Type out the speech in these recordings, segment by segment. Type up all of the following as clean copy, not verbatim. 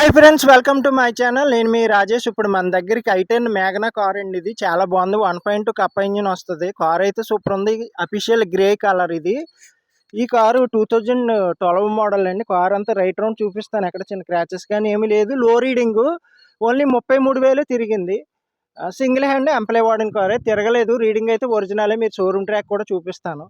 Hi friends, welcome to my channel. నేను మీ రాజేష్. ఇప్పుడు మన దగ్గరికి ఐ10 మ్యాగ్నా కార్ అండి. ఇది చాలా బాగుంది. 1.2 కప్ ఇంజిన్ వస్తుంది. కార్ అయితే సూపర్ ఉంది. అఫీషియల్ గ్రే కలర్ ఇది. ఈ కారు 2012 మోడల్ అండి. కార్ అంతా రైట్ రౌండ్ చూపిస్తాను. ఎక్కడ చిన్న క్రాచెస్ కానీ ఏమీ లేదు. లో రీడింగ్ ఓన్లీ 33,000 తిరిగింది. సింగిల్ హ్యాండ్ ఎంప్లాయ్ వాడిన కారే, తిరగలేదు. రీడింగ్ అయితే ఒరిజినలే. మీరు షోరూమ్ ట్రాక్ కూడా చూపిస్తాను.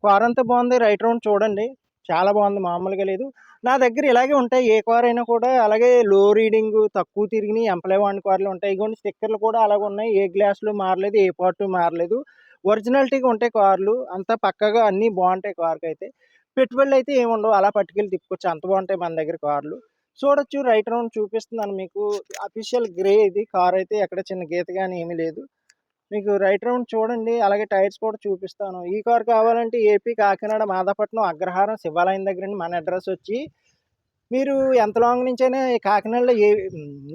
కార్ అంతా బాగుంది. రైట్ రౌండ్ చూడండి, చాలా బాగుంది, మామూలుగా లేదు. నా దగ్గర ఇలాగే ఉంటాయి. ఏ కార్ అయినా కూడా అలాగే లో రీడింగ్, తక్కువ తిరిగినాయి ఎంప్లాయ్ వాడిన కార్లు ఉంటాయి. ఇగోండి, స్టిక్కర్లు కూడా అలాగే ఉన్నాయి. ఏ గ్లాసులు మారలేదు, ఏ పార్ట్ మారలేదు. ఒరిజినాలిటీగా ఉంటాయి కార్లు. అంతా పక్కగా అన్నీ బాగుంటాయి. కార్కి అయితే పెట్టుబడులు అయితే ఏముండవు. అలా పట్టుకెళ్ళి తిప్పుకోవచ్చు. అంత బాగుంటాయి మన దగ్గర కార్లు. చూడొచ్చు, రైట్ రౌండ్ చూపిస్తున్నాను మీకు. అఫీషియల్ గ్రే ఇది. కార్ అయితే ఎక్కడ చిన్న గీత కానీ ఏమీ లేదు. మీకు రైట్ రౌండ్ చూడండి. అలాగే టైర్స్ కూడా చూపిస్తాను. ఈ కార్ కావాలంటే ఏపీ కాకినాడ మాదాపట్నం అగ్రహారం శివాలయం దగ్గర మన అడ్రస్ వచ్చి, మీరు ఎంత లాంగ్ నుంచైనా కాకినాడలో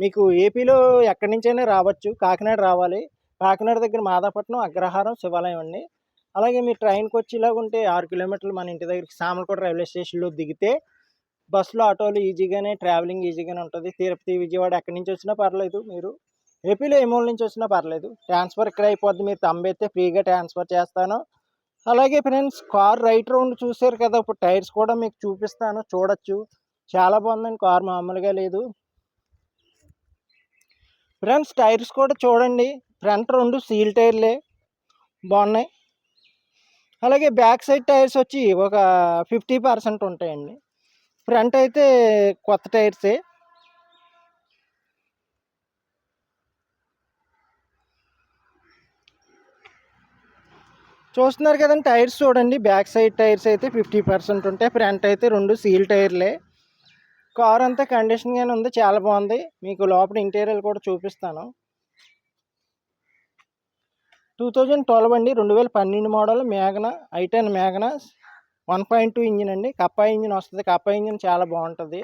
మీకు ఏపీలో ఎక్కడి నుంచైనా రావచ్చు. కాకినాడ రావాలి. కాకినాడ దగ్గర మాదాపట్నం అగ్రహారం శివాలయం అండి. అలాగే మీరు ట్రైన్కి వచ్చేలాగా ఉంటే 6 కిలోమీటర్లు మన ఇంటి దగ్గరికి సామర్లకోట రైల్వే స్టేషన్లో దిగితే బస్సులో ఆటోలు ఈజీగానే ట్రావెలింగ్ ఈజీగానే ఉంటుంది. తిరుపతి విజయవాడ ఎక్కడి నుంచి వచ్చినా పర్లేదు. మీరు ఏపీలో ఏ మూల నుంచి వచ్చినా పర్లేదు. ట్రాన్స్ఫర్ ఇక్కడ అయిపోద్ది. మీరు తంబెత్తే ఫ్రీగా ట్రాన్స్ఫర్ చేస్తాను. అలాగే ఫ్రెండ్స్, కార్ రైట్ రౌండ్ చూసారు కదా. ఇప్పుడు టైర్స్ కూడా మీకు చూపిస్తాను, చూడొచ్చు. చాలా బాగుందండి కార్, మామూలుగా లేదు. ఫ్రెండ్స్, టైర్స్ కూడా చూడండి. ఫ్రంట్ 2 సీల్ టైర్లే బాగున్నాయి. అలాగే బ్యాక్ సైడ్ టైర్స్ వచ్చి ఒక 50% ఉంటాయండి. ఫ్రంట్ అయితే కొత్త టైర్సే. చూస్తున్నారు కదండి, టైర్స్ చూడండి. బ్యాక్ సైడ్ టైర్స్ అయితే 50% ఉంటాయి. ఫ్రంట్ అయితే 2 సీల్ టైర్లే. కార్ అంతా కండిషన్గానే ఉంది, చాలా బాగుంది. మీకు లోపల ఇంటీరియర్ కూడా చూపిస్తాను. 2012 అండి, 2012 మోడల్ మ్యాగ్నా, ఐ10 మ్యాగ్నా 1.2 ఇంజిన్ అండి. కప్పా ఇంజిన్ వస్తుంది. కప్పా ఇంజిన్ చాలా బాగుంటుంది.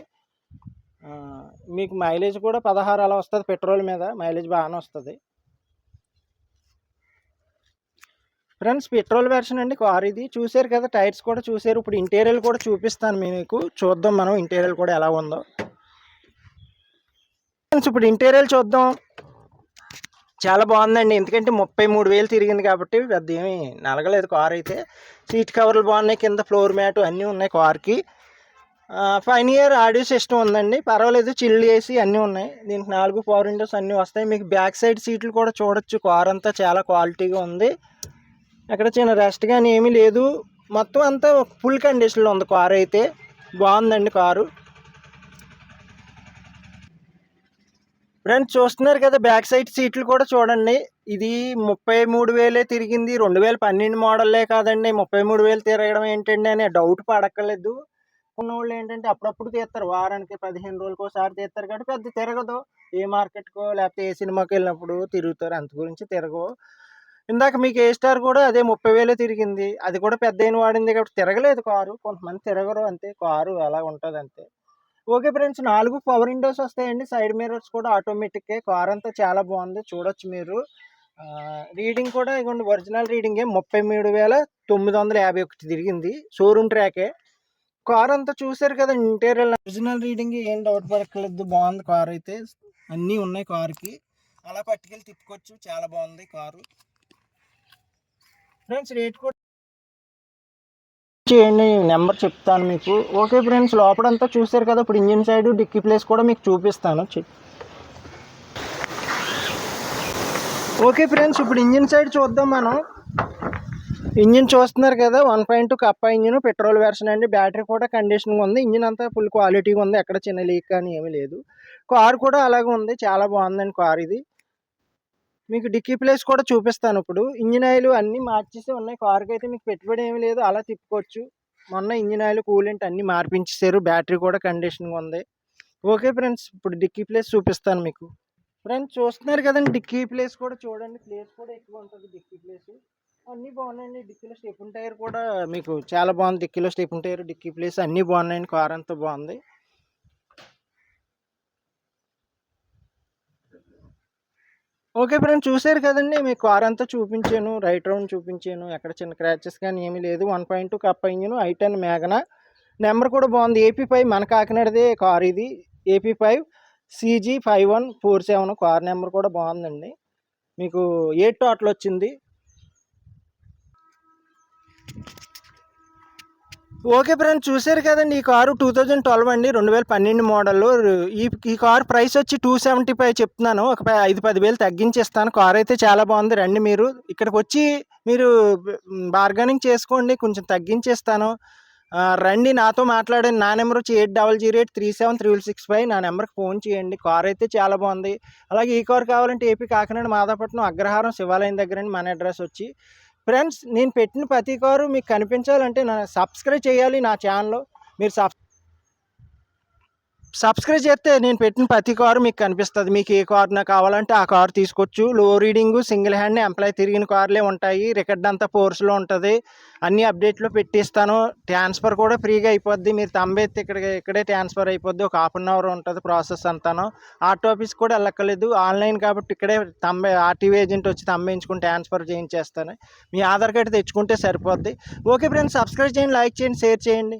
మీకు మైలేజ్ కూడా 16 అలా వస్తుంది. పెట్రోల్ మీద మైలేజ్ బాగానే వస్తుంది. ఫ్రెండ్స్, పెట్రోల్ వెర్షన్ అండి కార్ ఇది. చూసారు కదా, టైర్స్ కూడా చూసారు. ఇప్పుడు ఇంటీరియర్ కూడా చూపిస్తాను మీకు. చూద్దాం మనం ఇంటీరియర్ కూడా ఎలా ఉందో. ఫ్రెండ్స్, ఇప్పుడు ఇంటీరియర్ చూద్దాం. చాలా బాగుందండి. ఎందుకంటే 33,000 తిరిగింది కాబట్టి పెద్ద ఏమి నలగలేదు కార్ అయితే. సీట్ కవర్లు బాగున్నాయి. కింద ఫ్లోర్ మ్యాట్ అన్నీ ఉన్నాయి కార్కి. 5 ఇయర్ ఆడియో సిస్టమ్ ఉందండి, పర్వాలేదు. చిల్డ్ ఏసీ అన్నీ ఉన్నాయి. దీనికి 4 పవర్ విండోస్ అన్నీ వస్తాయి. మీకు బ్యాక్ సైడ్ సీట్లు కూడా చూడొచ్చు. కార్ అంతా చాలా క్వాలిటీగా ఉంది. అక్కడ చిన్న రెస్ట్ కానీ ఏమీ లేదు. మొత్తం అంతా ఫుల్ కండిషన్లో ఉంది కార్ అయితే. బాగుందండి కారు. ఫ్రెండ్స్, చూస్తున్నారు కదా, బ్యాక్ సైడ్ సీట్లు కూడా చూడండి. ఇది 33,000 తిరిగింది. 2012 మోడల్లే కాదండి. 33,000 తిరగడం ఏంటండి అనే డౌట్ పడక్కర్లేదు. ఉన్నోళ్ళు ఏంటంటే అప్పుడప్పుడు తీస్తారు, వారానికి 15 రోజులకు ఒకసారి తీస్తారు కాబట్టి పెద్ద తిరగదు. ఏ మార్కెట్కో లేకపోతే ఏ సినిమాకి వెళ్ళినప్పుడు తిరుగుతారు, అంత గురించి తిరగవు. ఇందాక మీకు ఏ స్టార్ కూడా అదే 30,000 తిరిగింది. అది కూడా పెద్ద అయిన వాడింది కాబట్టి తిరగలేదు కారు. కొంతమంది తిరగరు, అంతే. కారు అలా ఉంటుంది, అంతే. ఓకే ఫ్రెండ్స్, 4 పవర్ విండోస్ వస్తాయండి. సైడ్ మిర్రర్స్ కూడా ఆటోమేటిక్కే. కార్ అంతా చాలా బాగుంది, చూడొచ్చు మీరు. రీడింగ్ కూడా ఇదిగోండి, ఒరిజినల్ రీడింగే. 33,951 తిరిగింది. Showroom trachea. కార్ అంతా చూసారు కదా, ఇంటీరియర్ ఒరిజినల్ రీడింగ్, ఏం డౌట్ పడక్కర్లేదు. బాగుంది కార్ అయితే. అన్నీ ఉన్నాయి కార్కి. అలా పట్టుకెళ్ళి తిప్పుకోవచ్చు. చాలా బాగుంది కారు. ఫ్రెండ్స్, రేట్ కూడా చేయండి, నెంబర్ చెప్తాను మీకు. ఓకే ఫ్రెండ్స్, లోపలంతా చూసారు కదా. ఇప్పుడు ఇంజిన్ సైడ్ డిక్కీ ప్లేస్ కూడా మీకు చూపిస్తాను. ఓకే ఫ్రెండ్స్, ఇప్పుడు ఇంజిన్ సైడ్ చూద్దాం మనం. ఇంజిన్ చూస్తున్నారు కదా, 1.2 కప్పా ఇంజిన్, పెట్రోల్ వెర్షన్ అండి. బ్యాటరీ కూడా కండిషన్గా ఉంది. ఇంజిన్ అంతా ఫుల్ క్వాలిటీగా ఉంది. ఎక్కడ చిన్న లీక్ కానీ ఏమీ లేదు. కార్ కూడా అలాగే ఉంది, చాలా బాగుందండి కార్ ఇది. మీకు డిక్కీ ప్లేస్ కూడా చూపిస్తాను. ఇప్పుడు ఇంజిన్ ఆయిల్ అన్నీ మార్చేసి ఉన్నాయి. కార్కి అయితే మీకు పెట్టుబడి ఏమీ లేదు, అలా తిప్పుకోవచ్చు. మొన్న ఇంజిన్ ఆయిల్, కూలెంట్ అన్నీ మార్పించేసారు. బ్యాటరీ కూడా కండిషన్గా ఉంది. ఓకే ఫ్రెండ్స్, ఇప్పుడు డిక్కీ ప్లేస్ చూపిస్తాను మీకు. ఫ్రెండ్స్, చూస్తున్నారు కదండి, డిక్కీ ప్లేస్ కూడా చూడండి. ప్లేస్ కూడా ఎక్కువ ఉంటుంది డిక్కీ ప్లేస్. అన్నీ బాగున్నాయండి. డిక్కీలో స్టెప్న్ టైర్ కూడా మీకు చాలా బాగుంది. డిక్కీలో స్టెప్న్ టైర్, డిక్కీ ప్లేస్ అన్నీ బాగున్నాయండి. కార్ అంతా బాగుంది. ఓకే ఫ్రెండ్స్, చూసారు కదండి, మీకు కార్ అంతా చూపించాను. రైట్ రౌండ్ చూపించాను. ఎక్కడ చిన్న క్రాచెస్ కానీ ఏమీ లేదు. 1.2 కప్ ఇంజిన్, ఐ10 మ్యాగ్నా. నెంబర్ కూడా బాగుంది. AP5 మన కాకినాడదే కార్ ఇది. AP5 CG5147 కార్ నెంబర్ కూడా బాగుందండి. మీకు 8 టోటల్ వచ్చింది. ఓకే ఫ్రెండ్స్, చూసారు కదండి. ఈ కారు 2012 అండి, 2012 మోడల్. ఈ కారు ప్రైస్ వచ్చి 275 చెప్తున్నాను. ఒక 5-10 వేలు తగ్గించేస్తాను. కారు అయితే చాలా బాగుంది. రండి, మీరు ఇక్కడికి వచ్చి మీరు బార్గెనింగ్ చేసుకోండి, కొంచెం తగ్గించేస్తాను. రండి, నాతో మాట్లాడండి. నా నెంబర్ వచ్చి 8008373665. నా నెంబర్కి ఫోన్ చేయండి. కారు అయితే చాలా బాగుంది. అలాగే ఈ కారు కావాలంటే ఏపీ కాకినాడ మాదాపట్నం అగ్రహారం శివాలయం దగ్గరండి మన అడ్రస్ వచ్చి. ఫ్రెండ్స్, నేను పెట్టిన ప్రతి కారు మీకు కనిపించాలంటే సబ్స్క్రైబ్ చేయాలి నా ఛానల్. మీరు సబ్స్క్రైబ్ చేస్తే నేను పెట్టిన ప్రతి కారు మీకు కనిపిస్తుంది. మీకు ఏ కారు నాకు కావాలంటే ఆ కారు తీసుకోవచ్చు. లో రీడింగు, సింగిల్ హ్యాండ్, ఎంప్లాయ్ తిరిగిన కార్లే ఉంటాయి. రికార్డ్ అంతా ఫోర్స్లో ఉంటుంది. అన్ని అప్డేట్లో పెట్టిస్తాను. ట్రాన్స్ఫర్ కూడా ఫ్రీగా అయిపోద్ది. మీరు తంబెత్తి ఇక్కడే ట్రాన్స్ఫర్ అయిపోద్ది. ఒక 1/2 అవర్ ఉంటుంది ప్రాసెస్ అంతాను. ఆర్టీ ఆఫీస్ కూడా వెళ్ళక్కర్లేదు. ఆన్లైన్ కాబట్టి ఇక్కడే ఆర్టీవీ ఏజెంట్ వచ్చి తంబేయించుకుని ట్రాన్స్ఫర్ చేయించేస్తాను. మీ ఆధార్ కార్డు తెచ్చుకుంటే సరిపోద్ది. ఓకే ఫ్రెండ్స్, సబ్స్క్రైబ్ చేయండి, లైక్ చేయండి, షేర్ చేయండి.